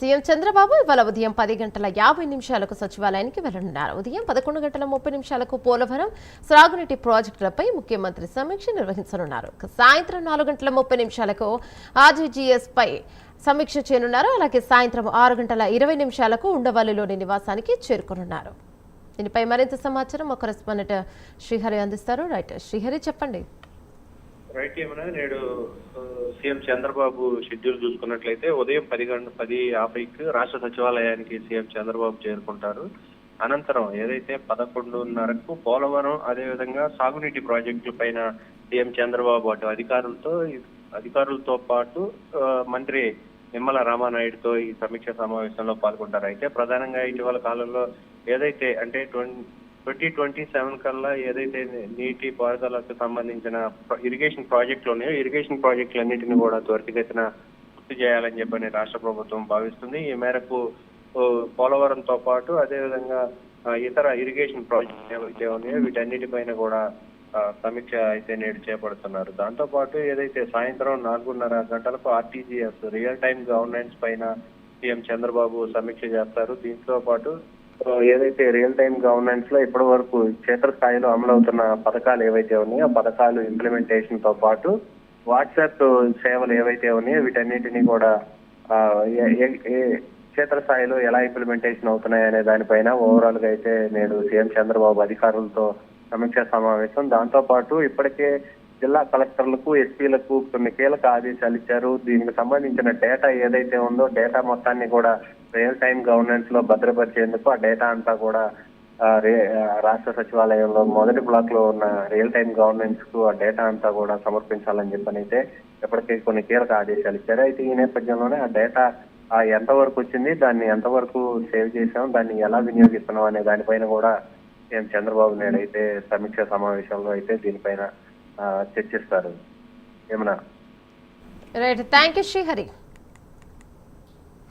CM Chandrababu ఇవాళ ఉదయం 10:50 సచివాలయానికి వెళ్లనున్నారు. ఉదయం 11:30 పోలవరం సాగునీటి ప్రాజెక్టులపై ముఖ్యమంత్రి సమీక్ష నిర్వహించనున్నారు. సాయంత్రం 4:30 ఆర్జీజీఎస్ పై సమీక్ష చేయనున్నారు. అలాగే సాయంత్రం 6:20 ఉండవల్లిలోని నివాసానికి చేరుకోనున్నారు. దీనిపై మరింత సమాచారం మా కరెస్పాండెంట్ శ్రీహరి అందిస్తారు. రైట్ శ్రీహరి, చెప్పండి. రైట్ ఏమన్నా నేడు సీఎం చంద్రబాబు షెడ్యూల్ చూసుకున్నట్లయితే ఉదయం 10:50కి రాష్ట్ర సచివాలయానికి సీఎం చంద్రబాబు చేరుకుంటారు. అనంతరం ఏదైతే 11:30కు పోలవరం అదేవిధంగా సాగునీటి ప్రాజెక్టుల పైన సీఎం చంద్రబాబు అటు అధికారులతో పాటు మంత్రి నిమ్మల రామానాయుడుతో ఈ సమీక్ష సమావేశంలో పాల్గొంటారు. అయితే ప్రధానంగా ఇటీవల కాలంలో ఏదైతే అంటే 2027 కల్లా ఏదైతే నీటి పారుదలకు సంబంధించిన ఇరిగేషన్ ప్రాజెక్టులు ఉన్నాయో ఇరిగేషన్ ప్రాజెక్టులన్నింటినీ కూడా త్వరితగతిన పూర్తి చేయాలని చెప్పని రాష్ట్ర ప్రభుత్వం భావిస్తుంది. ఈ మేరకు పోలవరంతో పాటు అదేవిధంగా ఇతర ఇరిగేషన్ ప్రాజెక్టులు ఏవైతే ఉన్నాయో వీటన్నిటిపైన కూడా సమీక్ష అయితే నేడు చేపడుతున్నారు. దాంతో పాటు ఏదైతే సాయంత్రం 4:30 ఆర్టీజీఎస్ రియల్ టైమ్ గవర్నెన్స్ పైన సీఎం చంద్రబాబు సమీక్ష చేస్తారు. దీంతో పాటు ఏదైతే రియల్ టైమ్ గవర్నెన్స్ లో ఇప్పటి వరకు క్షేత్రస్థాయిలో అమలవుతున్న పథకాలు ఏవైతే ఉన్నాయో ఆ పథకాలు ఇంప్లిమెంటేషన్ తో పాటు వాట్సాప్ సేవలు ఏవైతే ఉన్నాయో వీటన్నిటినీ కూడా క్షేత్రస్థాయిలో ఎలా ఇంప్లిమెంటేషన్ అవుతున్నాయి అనే దానిపైన ఓవరాల్ గా అయితే నేడు సీఎం చంద్రబాబు అధికారులతో సమీక్షా సమావేశం. దాంతో పాటు ఇప్పటికే జిల్లా కలెక్టర్లకు ఎస్పీలకు కొన్ని కీలక ఆదేశాలు ఇచ్చారు. దీనికి సంబంధించిన డేటా ఏదైతే ఉందో డేటా మొత్తాన్ని కూడా రియల్ టైమ్ గవర్నెన్స్ లో భద్రపరిచేందుకు ఆ డేటా అంతా కూడా రాష్ట్ర సచివాలయంలో మొదటి బ్లాక్ లో ఉన్న రియల్ టైమ్ గవర్నెన్స్ కు ఆ డేటా అంతా కూడా సమర్పించాలని చెప్పనైతే ఇప్పటికే కొన్ని కీలక ఆదేశాలు ఇచ్చారు. అయితే ఈ నేపథ్యంలోనే ఆ డేటా ఎంతవరకు వచ్చింది, దాన్ని ఎంతవరకు సేవ్ చేసాం, దాన్ని ఎలా వినియోగిస్తున్నాం అనే దానిపైన కూడా సీఎం చంద్రబాబు నాయుడు అయితే సమీక్ష సమావేశంలో అయితే దీనిపైన చర్చిస్తారు. ఏమన్నా రైట్, థ్యాంక్ యూ శ్రీహరి.